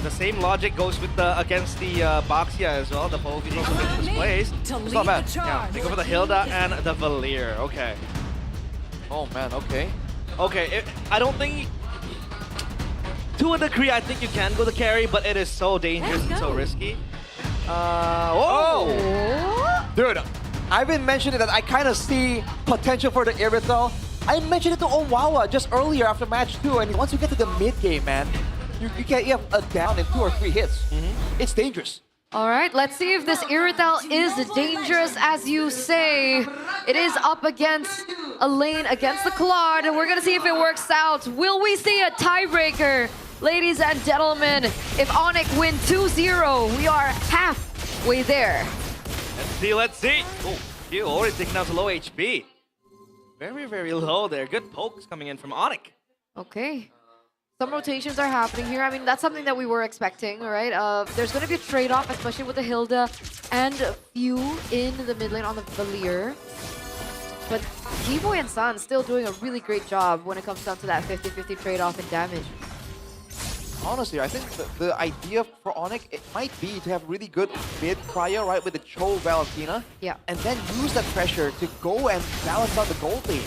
Yeah, the same logic goes with the against the Baxia as well. The Povi also finish this place. It's not bad. Yeah, they go for the Hilda and the Valier. Okay. Oh man, okay. Okay, I don't think... To a degree, I think you can go the carry, but it is so dangerous and so risky. Oh! Dude, I've been mentioning that I kind of see potential for the Irithel. I mentioned it to Owawa just earlier after match 2, and once you get to the mid game, man, you have a down in 2 or 3 hits. It's dangerous. All right, let's see if this Irithel is dangerous as you say. It is up against a lane against the Claude, and we're gonna see if it works out. Will we see a tiebreaker? Ladies and gentlemen, if ONIC win 2-0, we are halfway there. Let's see, let's see. Oh, you already taken out to low HP. Very, very low there. Good pokes coming in from ONIC. Okay. Some rotations are happening here. I mean, that's something that we were expecting, all right? There's going to be a trade-off, especially with the Hilda and Few in the mid lane on the Valier. But G-Boy and San still doing a really great job when it comes down to that 50-50 trade-off in damage. Honestly, I think the idea for ONIC, it might be to have really good mid prior, right, with the Cho Valentina. Yeah. And then use that pressure to go and balance out the gold lane.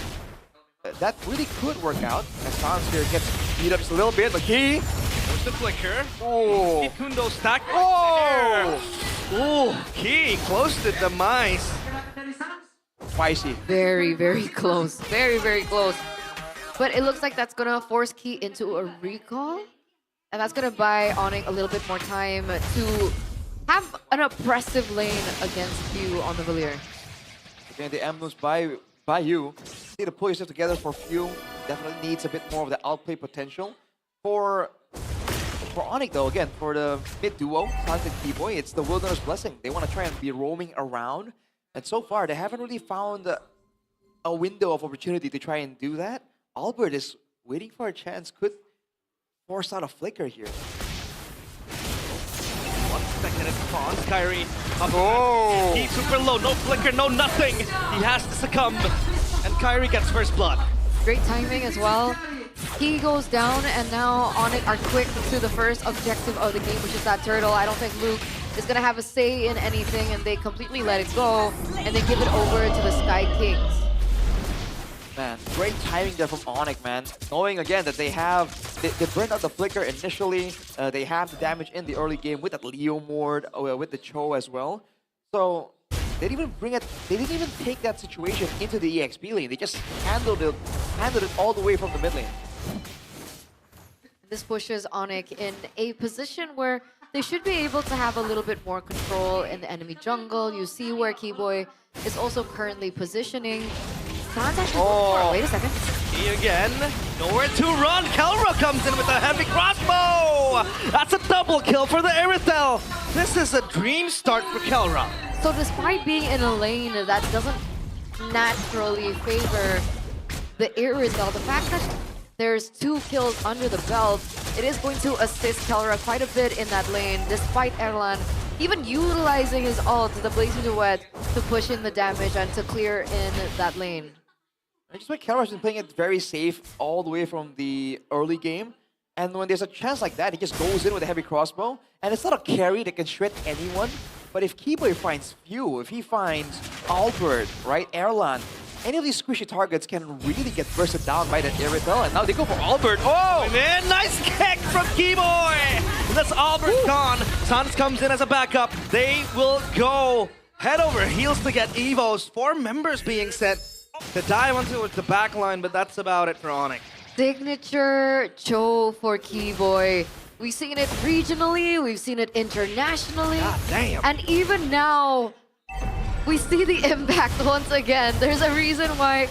That really could work out. As Sans here gets beat up just a little bit, but he... There's the flicker. Oh! Keep Kundo stack. Oh! Ooh, Key close to the demise. Spicy. Very, very close. Very, very close. But it looks like that's going to force Key into a recall. And that's going to buy ONIC a little bit more time to have an oppressive lane against you on the Valier. Again, the emblems by you. Need to pull yourself together for Few. Definitely needs a bit more of the outplay potential. For ONIC though, again, for the mid duo, Sans and Keyboy, it's the Wilderness Blessing. They want to try and be roaming around. And so far, they haven't really found a window of opportunity to try and do that. Albert is waiting for a chance, could force out a flicker here. 1 second it spawns. Kyrie up. Oh! He's super low. No flicker, no nothing. He has to succumb. And Kyrie gets first blood. Great timing as well. He goes down, and now ONIC are quick to the first objective of the game, which is that turtle. I don't think Luke is going to have a say in anything, and they completely let it go, and they give it over to the Sky Kings. Man, great timing there from ONIC, man. Knowing again that they burned out the flicker initially. They have the damage in the early game with that Leo Mord, with the Cho as well. So they didn't even take that situation into the EXP lane. They just handled it all the way from the mid lane. This pushes ONIC in a position where they should be able to have a little bit more control in the enemy jungle. You see where Keyboy is also currently positioning. Sans actually wait a second. Key again. Nowhere to run. Kelra comes in with a heavy crossbow. That's a double kill for the Irithel. This is a dream start for Kelra. So despite being in a lane that doesn't naturally favor the Irithel, the fact that there's 2 kills under the belt, it is going to assist Kelra quite a bit in that lane, despite Erlan even utilizing his ult, the Blazing Duet, to push in the damage and to clear in that lane. Just like Kelra's been playing it very safe all the way from the early game. And when there's a chance like that, he just goes in with a heavy crossbow. And it's not a carry that can shred anyone. But if Keyboy finds Few, if he finds Albert, right, Erlan, any of these squishy targets can really get bursted down by that Irithel. And now they go for Albert. Oh! Man, nice kick from Keyboy! That's Albert gone. Sans comes in as a backup. They will go head over heels to get Evos. 4 members being sent to dive onto the back line, but that's about it for ONIC. Signature Cho for Keyboy. We've seen it regionally, we've seen it internationally. God damn. And even now, we see the impact once again. There's a reason why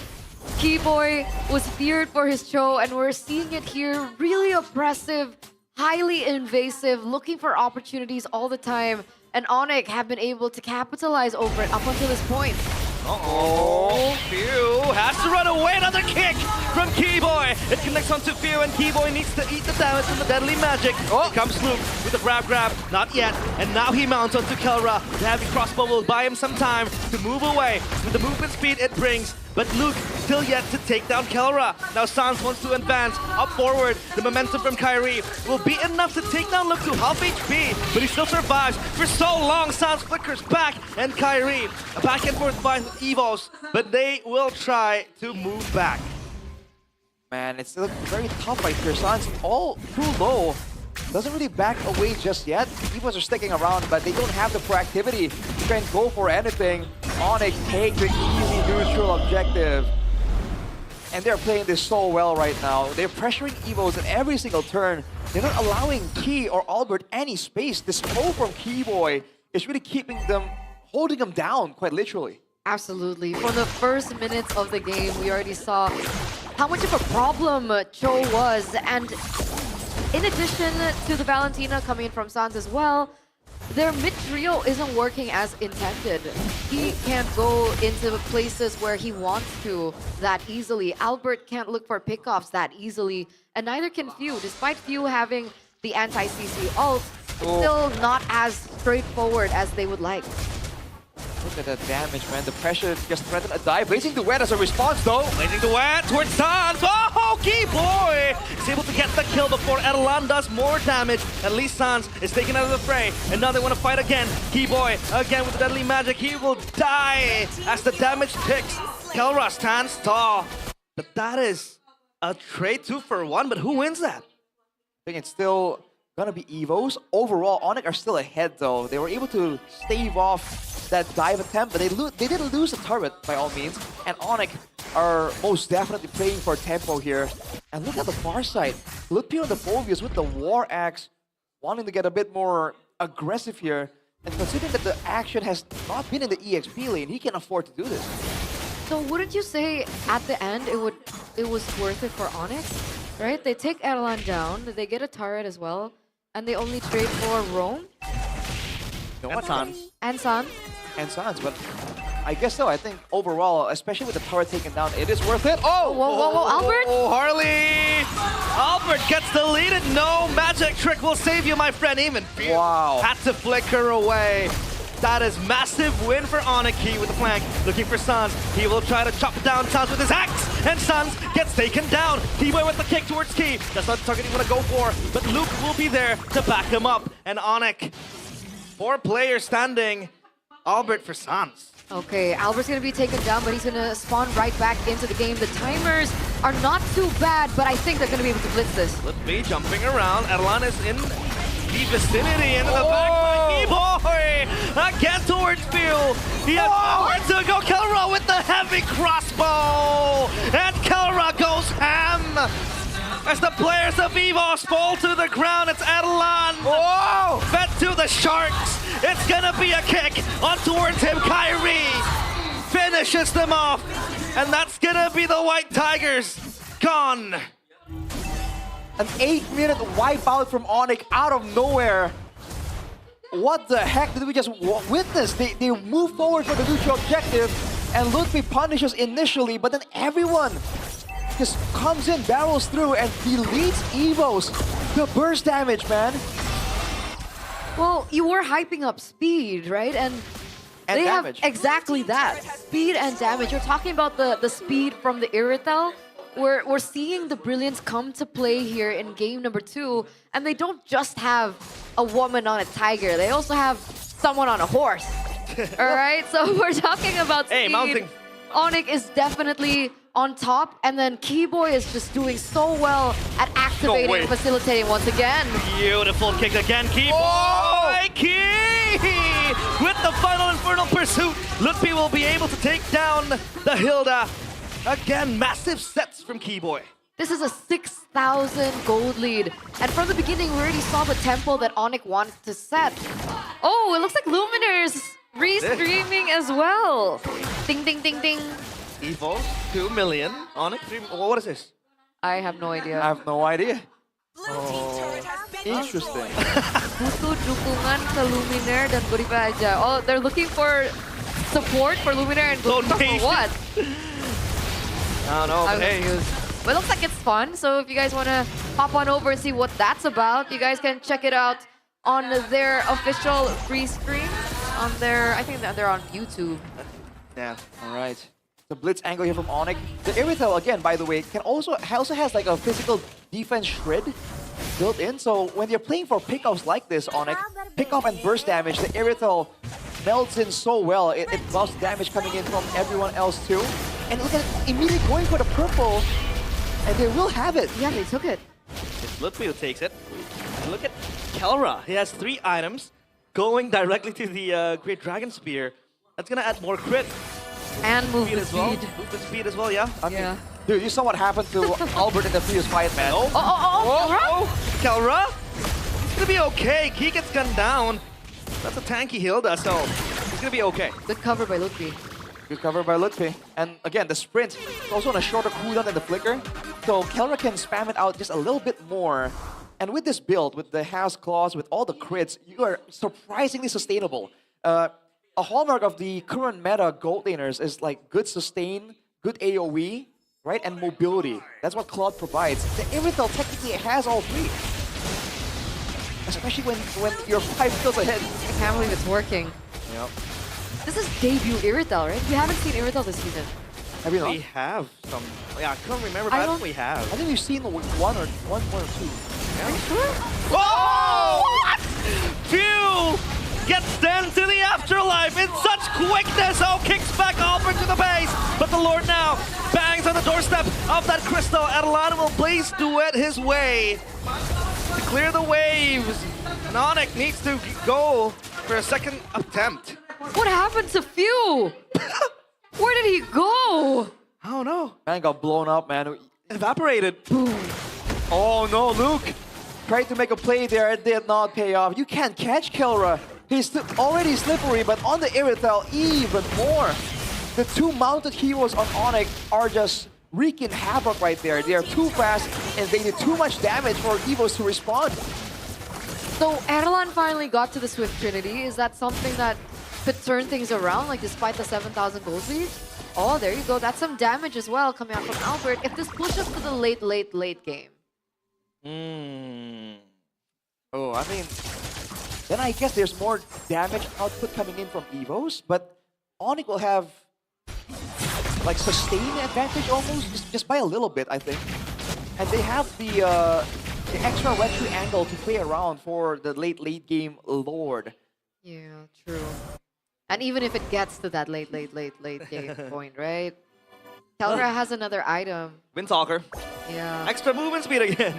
Keyboy was feared for his Cho, and we're seeing it here. Really oppressive, highly invasive, looking for opportunities all the time. And ONIC have been able to capitalize over it up until this point. Uh-oh. Few has to run away. Another kick from Keyboy. It connects onto Few, and Keyboy needs to eat the damage from the deadly magic. Here comes Luke with the grab. Not yet. And now he mounts onto Kelra. The heavy crossbow will buy him some time to move away. With the movement speed it brings, but Luke still yet to take down Kelra. Now Sans wants to advance up forward. The momentum from Kyrie will be enough to take down Luke to half HP, but he still survives for so long. Sans flickers back, and Kyrie a back and forth fight with Evos, but they will try to move back. Man, it's still very tough right here. Sans all too low. Doesn't really back away just yet. Evos are sticking around, but they don't have the proactivity to try and go for anything. ONIC take the easy neutral objective. And they're playing this so well right now. They're pressuring Evos at every single turn. They're not allowing Key or Albert any space. This throw from Keyboy is really keeping them, holding them down, quite literally. Absolutely. From the first minutes of the game, we already saw how much of a problem Cho was. And in addition to the Valentina coming in from Sans as well, their mid trio isn't working as intended. He can't go into places where he wants to that easily. Albert can't look for pickoffs that easily, and neither can Few. Despite Few having the anti-CC ult, still not as straightforward as they would like. Look at that damage, man. The pressure just threatened a dive. Blazing the Wet as a response, though. Blazing the Wet towards Sans. Oh, Keyboy is able to get the kill before Edelon does more damage. At least Sans is taken out of the fray. And now they want to fight again. Keyboy, again with the deadly magic. He will die as the damage ticks. Kelra stands tall. But that is a trade 2-for-1. But who wins that? I think it's still gonna be Evos. Overall, ONIC are still ahead, though. They were able to stave off that dive attempt, but they didn't lose the turret by all means. And ONIC are most definitely playing for tempo here. And look at the far side. Look here on the Phobius with the War Axe, wanting to get a bit more aggressive here. And considering that the action has not been in the EXP lane, he can afford to do this. So wouldn't you say at the end it was worth it for ONIC? Right? They take Edelon down, they get a turret as well, and they only trade for Roam You know what? and Sans. And Sans, but I guess so. I think overall, especially with the turret taken down, it is worth it. Oh! Whoa, Albert? Oh, Harley! Albert gets deleted. No magic trick will save you, my friend. Even Few had to flicker away. That is massive win for ONIC. Key with the flank, looking for Sans. He will try to chop down Sans with his axe, and Sans gets taken down. Keyboy with the kick towards Key. That's not the target you want to go for, but Luke will be there to back him up. And ONIC, 4 players standing. Albert for Sans. Okay, Albert's gonna be taken down, but he's gonna spawn right back into the game. The timers are not too bad, but I think they're gonna be able to blitz this. Flippy jumping around. Edelon is in the vicinity, into the back by Keyboy. Again towards Few. He has nowhere to go. Kelra with the heavy crossbow. And Kelra goes ham. As the players of Evos fall to the ground, it's Edelon. Fed to the Sharks. It's gonna be a kick on towards him. Kyrie finishes them off. And that's gonna be the White Tigers gone. An 8-minute wipeout from ONIC out of nowhere. What the heck did we just witness? They move forward for the neutral objective, and Ludwig punishes initially, but then everyone just comes in, barrels through, and deletes Evos. The burst damage, man. Well, you were hyping up speed, right? And they damage. have exactly that. Speed and damage. You're talking about the speed from the Irithel. We're seeing the brilliance come to play here in game number 2. And they don't just have a woman on a tiger. They also have someone on a horse. All right? So we're talking about speed. Hey, mounting. ONIC is definitely on top, and then Keyboy is just doing so well at activating and facilitating once again. Beautiful kick again, Keyboy! Key! With the final Infernal Pursuit, Lutfi will be able to take down the Hilda. Again, massive sets from Keyboy. This is a 6,000 gold lead. And from the beginning, we already saw the tempo that ONIC wanted to set. Oh, it looks like Lumineers restreaming as well. Ding, ding, ding, ding. Evos, 2 million. ONIC, 3 million. What is this? I have no idea. I have no idea. Interesting. Butuh dukungan ke Luminaire dan Beriba aja. Oh, they're looking for support for Luminaire and Beriba for what? I don't know, but hey. But it looks like it's fun, so if you guys want to hop on over and see what that's about, you guys can check it out on their official free stream on their, I think that they're on YouTube. Yeah, all right. The blitz angle here from ONIC. The Irithel, again, by the way, can also has like a physical defense shred built in. So when you're playing for pickoffs like this, ONIC, pickoff and burst damage, the Irithel melts in so well. It buffs damage coming in from everyone else too. And look at it, immediately going for the purple, and they will have it. Yeah, they took it. It's Ludwig who takes it. And look at Kelra. He has 3 items going directly to the Great Dragon Spear. That's gonna add more crit. And movement as well. speed. Movement speed as well, yeah. I mean, Yeah. dude, you saw what happened to Albert in the previous fight, man. Oh, Kelra? He's gonna be okay. He gets gunned down. That's a tanky Hilda, so he's gonna be okay. Good cover by Ludwig. Good cover by Ludwig. And again, the sprint is also on a shorter cooldown than the flicker. So Kelra can spam it out just a little bit more. And with this build, with the House Claws, with all the crits, you are surprisingly sustainable. A hallmark of the current meta gold laners is like good sustain, good AoE, right? And mobility. That's what Claude provides. The Irithel technically has all 3. Especially when you're 5 kills ahead. I can't believe it's working. Yep. This is debut Irithel, right? We haven't seen Irithel this season. Have you not? We have some. Yeah, I can't remember, but I I don't- think we have. I think we've seen one or two. Are you sure? Whoa! What? Phew! Gets sent to the afterlife in such quickness. Oh, kicks back Albert to the base. But the Lord now bangs on the doorstep of that crystal. Adelan will blaze duet his way to clear the waves. And ONIC needs to go for a second attempt. What happened to Few? Where did he go? I don't know. Man got blown up, man. Evaporated. Oh no, Luke! Tried to make a play there, it did not pay off. You can't catch Kelra. He's already slippery, but on the Irithel, even more. The 2 mounted heroes on ONIC are just wreaking havoc right there. They are too fast, and they did too much damage for Evos to respond. So Erlan finally got to the Swift Trinity. Is that something that could turn things around, like despite the 7,000 gold lead? Oh, there you go. That's some damage as well coming out from Albert. If this pushes to the late game. Oh, I mean, then I guess there's more damage output coming in from Evos, but ONIC will have like sustained advantage almost, just by a little bit, I think. And they have the extra retro angle to play around for the late game Lord. Yeah, true. And even if it gets to that late game point, right? Kelra has another item. Windtalker. Yeah. Extra movement speed again.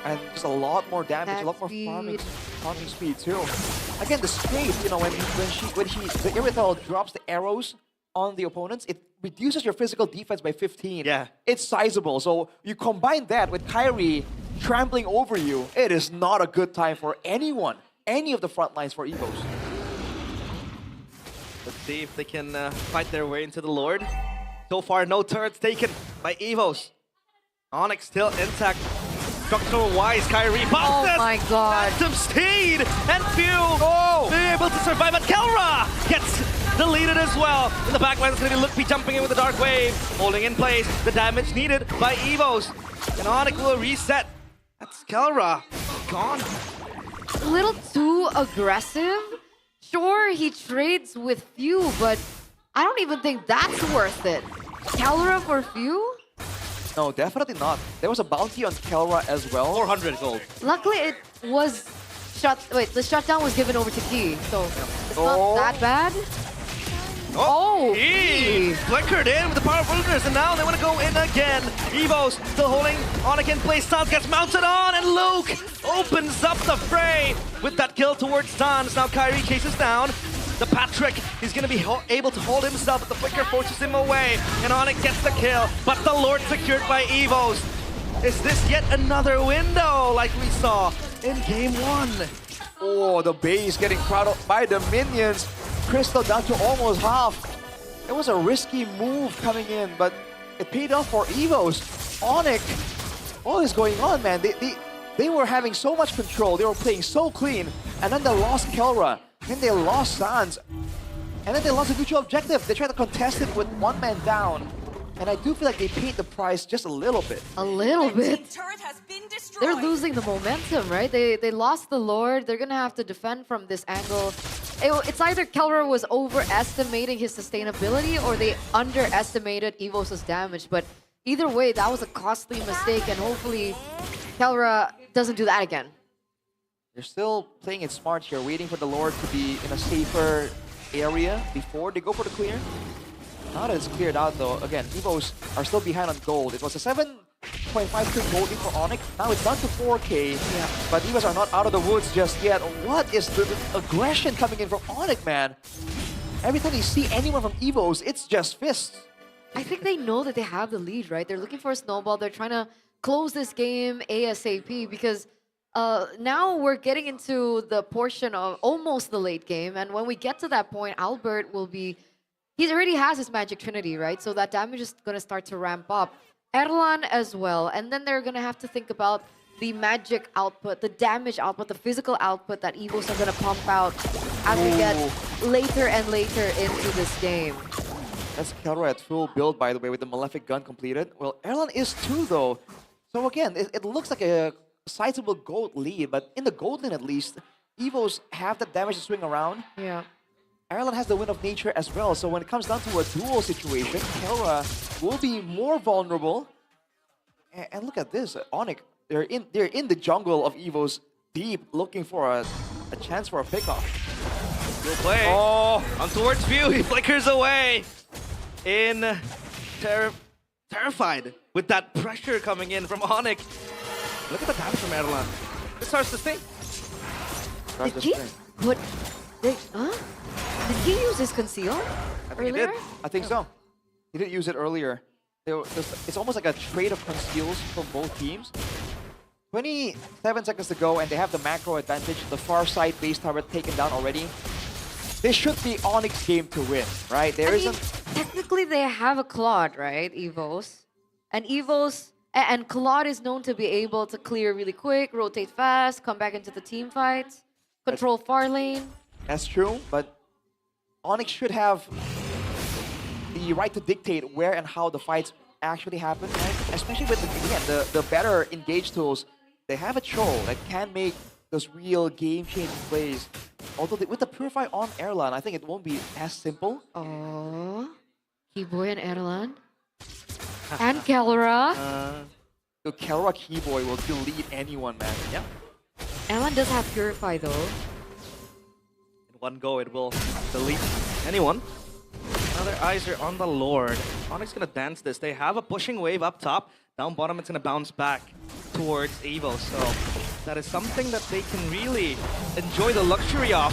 And just a lot more damage, Attack a lot more speed. farming speed too. Again, the strafe, you know, when the Irithel drops the arrows on the opponents, it reduces your physical defense by 15. Yeah. It's sizable. So you combine that with Kyrie trampling over you, it is not a good time for anyone, any of the front lines for Evos. Let's see if they can fight their way into the Lord. So far, no turrets taken by Evos. ONIC still intact. Structural-wise, Kyrie bounces! Oh my god. Phantom Steed! And Few! They're able to survive, but Kelra gets deleted as well. In the back line, it's going to be Lukpi jumping in with the Dark Wave. Holding in place the damage needed by Evos. And ONIC will reset. That's Kelra. Gone. A little too aggressive. Sure, he trades with Few, but I don't even think that's worth it. Kelra for Few? No, definitely not. There was a bounty on Kelra as well. 400 gold. Luckily, it was the shutdown was given over to Key, so it's Oh. not that bad. Oh, He flickered in with the power of Wilderness, and now they want to go in again. Evos still holding ONIC in place. Sans gets mounted on, and Luke opens up the fray with that kill towards Sans. Now Kyrie chases down. The Patrick is going to be able to hold himself, but the flicker forces him away, and ONIC gets the kill. But the Lord secured by Evos. Is this yet another window like we saw in Game 1? Oh, the base getting crowded by the minions. Crystal down to almost half. It was a risky move coming in, but it paid off for Evos. ONIC, what is going on, man? They were having so much control. They were playing so clean, and then they lost Kelra. Then they lost Sans. And then they lost the neutral objective. They tried to contest it with 1 man down. And I do feel like they paid the price just a little bit. a little bit. Turret has been destroyed. They're losing the momentum, right? They lost the Lord. They're gonna have to defend from this angle. It's either Kelra was overestimating his sustainability or they underestimated Evos' damage. But either way, that was a costly mistake, and hopefully Kelra doesn't do that again. They're still playing it smart here, waiting for the Lord to be in a safer area before they go for the clear. Now that it's cleared out though, again, Evos are still behind on gold. It was a 7.5k gold lead for ONIC. Now it's down to 4k, but Evos are not out of the woods just yet. What is the aggression coming in from ONIC, man? Every time they see anyone from Evos, it's just fists. I think they know that they have the lead, right? They're looking for a snowball. They're trying to close this game ASAP because now we're getting into the portion of almost the late game. And when we get to that point, Albert will be... He already has his Magic Trinity, right? So that damage is going to start to ramp up. Erlan as well. And then they're going to have to think about the magic output, the damage output, the physical output that Evos are going to pump out as we get later and later into this game. That's Kelra at full build, by the way, with the Malefic Gun completed. Well, Erlan is too, though. So again, it looks like a sizable gold lead, but in the gold lane at least, Evos have the damage to swing around. Yeah. Ireland has the Wind of Nature as well, so when it comes down to a duel situation, Kelra will be more vulnerable. And look at this, ONIC, they're in the jungle of Evos, deep, looking for a chance for a pickoff. Good play. Oh, on towards view, he flickers away. Terrified with that pressure coming in from ONIC. Look at the damage from Erlan. This starts to sting. Did he put... Did he use his conceal earlier? He did. I think so. He did use it earlier. It's almost like a trade of conceals from both teams. 27 seconds to go, and they have the macro advantage. The far side base turret taken down already. This should be ONIC's game to win, right? Technically, they have a Claude, right? Evos. And Claude is known to be able to clear really quick, rotate fast, come back into the team fights, control far lane. That's true, but ONIC should have the right to dictate where and how the fights actually happen, right? Especially with the better engage tools. They have a troll that can make those real game-changing plays. Although with the Purify on Erlan, I think it won't be as simple. Oh, Keyboy and Erlan. And Kelra. The Kelra Keyboy will delete anyone, man. Yeah. Erlan does have Purify though. In one go, it will delete anyone. Now their eyes are on the Lord. ONIC's gonna dance this. They have a pushing wave up top. Down bottom, it's gonna bounce back towards Evos. So that is something that they can really enjoy the luxury of.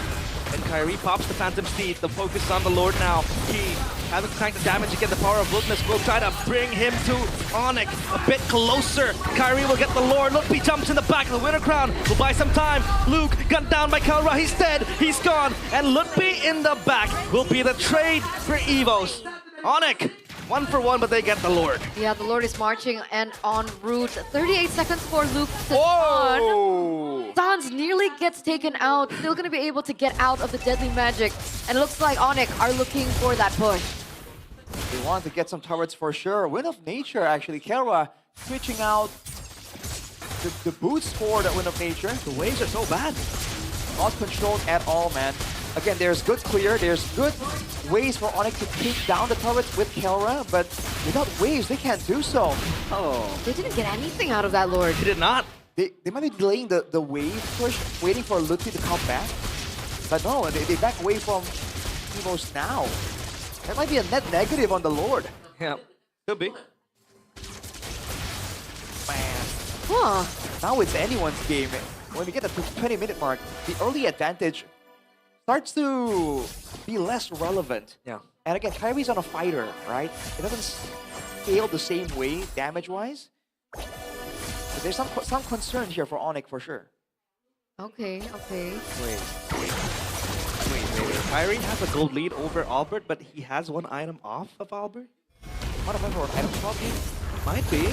And Kyrie pops the Phantom Steed. The focus on the Lord now. He hasn't tanked the damage again. The power of Wilderness will try to bring him to ONIC a bit closer. Kyrie will get the Lord. Lutpi jumps in the back. The Winter Crown will buy some time. Luke gunned down by Kelra. He's dead. He's gone. And Lutpi in the back will be the trade for Evos. ONIC, 1 for 1, but they get the Lord. Yeah, the Lord is marching and en route. 38 seconds for Luke to stun. Stans nearly gets taken out. Still going to be able to get out of the deadly magic. And it looks like ONIC are looking for that push. They want to get some turrets for sure. Wind of Nature, actually. Kelra switching out the boots for the Wind of Nature. The waves are so bad. Not controlled at all, man. Again, there's good clear. There's good ways for ONIC to take down the turrets with Kelra, but without waves, they can't do so. Oh. They didn't get anything out of that Lord. He did not. They might be delaying the wave push, waiting for Lutfi to come back. But no, they back away from Evos now. That might be a net negative on the Lord. Yeah, could be. Man. Huh. Now it's anyone's game. When we get to the 20-minute mark, the early advantage starts to be less relevant. Yeah. And again, Kyrie's on a fighter, right? It doesn't scale the same way, damage-wise. But there's some concern here for ONIC for sure. Okay. Wait. Kyrie has a gold lead over Albert, but he has one item off of Albert? One of them for an item swap game? Might be.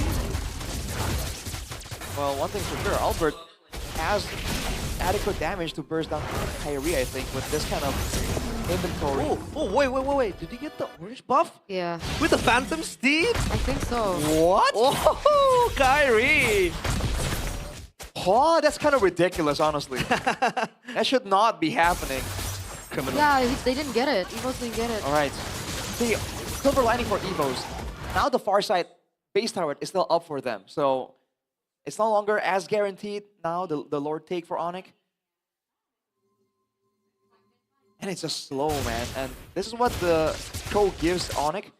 Well, one thing for sure, Albert has adequate damage to burst down Kyrie, I think, with this kind of inventory. Oh, wait. Did he get the orange buff? Yeah. With the Phantom Steed? I think so. What? Oh, Kyrie! Oh, that's kind of ridiculous, honestly. That should not be happening. criminal. Yeah, they didn't get it. Evos didn't get it. All right. The silver lining for Evos. Now the far side base tower is still up for them. So it's no longer as guaranteed now, the Lord take for ONIC. And it's just slow, man. And this is what the show gives ONIC.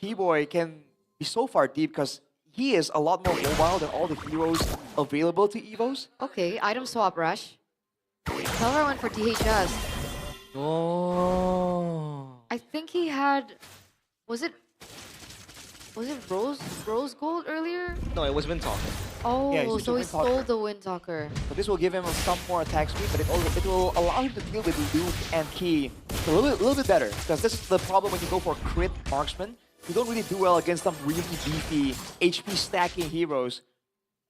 Keyboy can be so far deep because he is a lot more mobile than all the heroes available to Evos. Okay, item swap, Rush. Keller went for DHS. Oh. I think he had... Was it Rose Gold earlier? No, it was Windtalker. Oh, Yeah, he's so he using stole Windtalker. the Windtalker. So this will give him some more attack speed, but it will allow him to deal with Luke and Key a little bit better. Because this is the problem when you go for crit marksman. You don't really do well against some really beefy HP stacking heroes.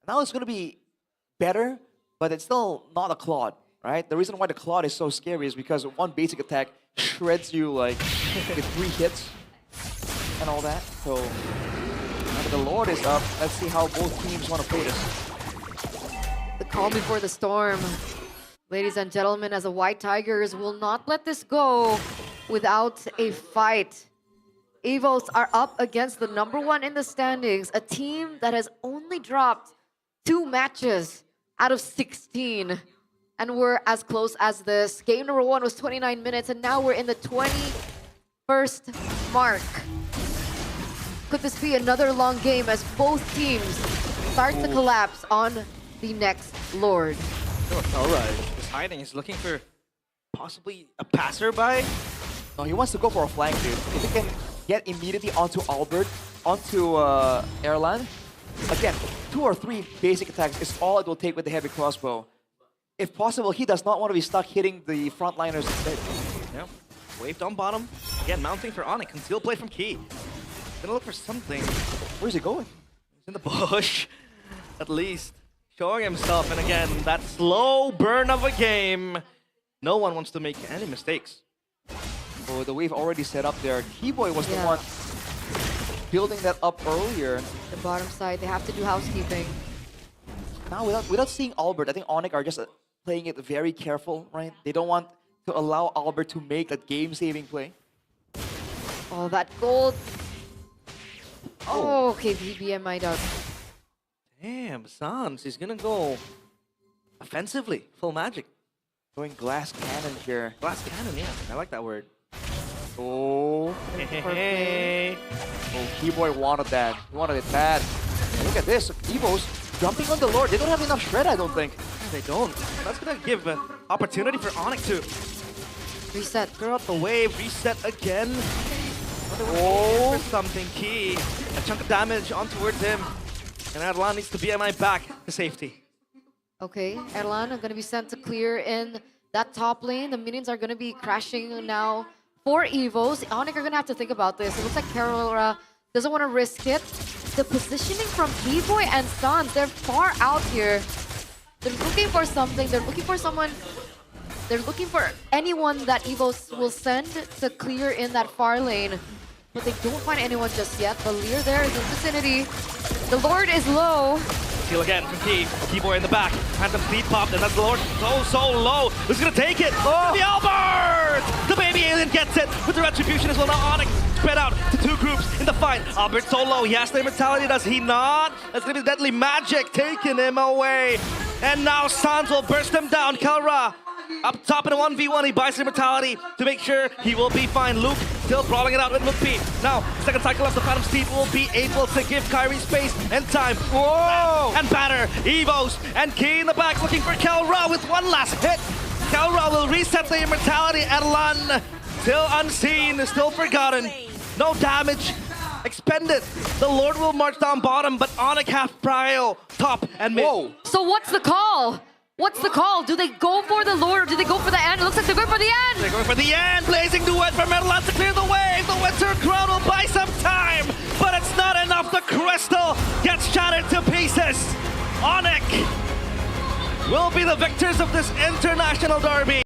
Now it's going to be better, but it's still not a Claude, right? The reason why the Claude is so scary is because one basic attack shreds you like with 3 hits and all that. So now that the Lord is up, let's see how both teams want to play this. The calm before the storm. Ladies and gentlemen, as the White Tigers will not let this go without a fight. Evos are up against the #1 in the standings, a team that has only dropped 2 matches out of 16. And we're as close as this. Game number 1 was 29 minutes, and now we're in the 21st mark. Could this be another long game as both teams start to collapse on the next Lord? Alright. He's hiding. He's looking for possibly a passerby. No, he wants to go for a flank, dude. If he can get immediately onto Albert, onto Erlan, again, 2 or 3 basic attacks is all it will take with the heavy crossbow. If possible, he does not want to be stuck hitting the frontliners instead. Yeah. Waved on bottom. Again, mounting for ONIC. Concealed play from Key. Gonna look for something. Where's he going? He's in the bush, at least. Showing himself, and again, that slow burn of a game. No one wants to make any mistakes. Oh, the wave already set up there. Keyboy was the one building that up earlier. The bottom side, they have to do housekeeping. Now, without seeing Albert, I think ONIC are just playing it very careful, right? They don't want to allow Albert to make that game-saving play. Oh, that gold. Oh, okay, BBMI'd out. Damn, Sans, he's gonna go offensively, full magic. Going glass cannon here. Glass cannon, yeah, I like that word. Oh, Hey. oh, Keyboy wanted that. He wanted it bad. And look at this, Evos jumping on the Lord. They don't have enough shred, I don't think. They don't. That's gonna give an opportunity for ONIC to Reset. clear out the wave, reset again. Oh, For something key. A chunk of damage on towards him. And Erlan needs to BMI back to safety. Okay, Erlan are going to be sent to clear in that top lane. The minions are going to be crashing now for Evos. ONIC are going to have to think about this. It looks like Carolera doesn't want to risk it. The positioning from Keyboy and Sans, they're far out here. They're looking for something. They're looking for someone. They're looking for anyone that Evos will send to clear in that far lane. But they don't find anyone just yet. The Lear there is in the vicinity. The Lord is low. Steal again from Key. Keyboy in the back. Phantom speed popped, and that's the Lord so low. Who's gonna take it? Oh, the Albert! The baby alien gets it with the retribution as well. Now ONIC spread out to 2 groups in the fight. Albert so low. He has the immortality, does he not? That's gonna be deadly magic taking him away. And now Sans will burst him down. Kelra up top in a 1v1, he buys immortality to make sure he will be fine. Luke still brawling it out with Mukpi. Now, second cycle of the Phantom Steed will be able to give Kyrie space and time. Whoa! And batter, Evos, and Key in the back looking for Kelra with one last hit. Kelra will reset the immortality. Erlan, still unseen, still forgotten. No damage expended. The Lord will march down bottom, but ONIC half prio, top and mid. whoa. So what's the call? What's the call? Do they go for the Lord or do they go for the end? It looks like they're going for the end. They're going for the end. Blazing duet from Erlan to clear the way. The Winter Crown will buy some time, but it's not enough. The crystal gets shattered to pieces. ONIC will be the victors of this international derby.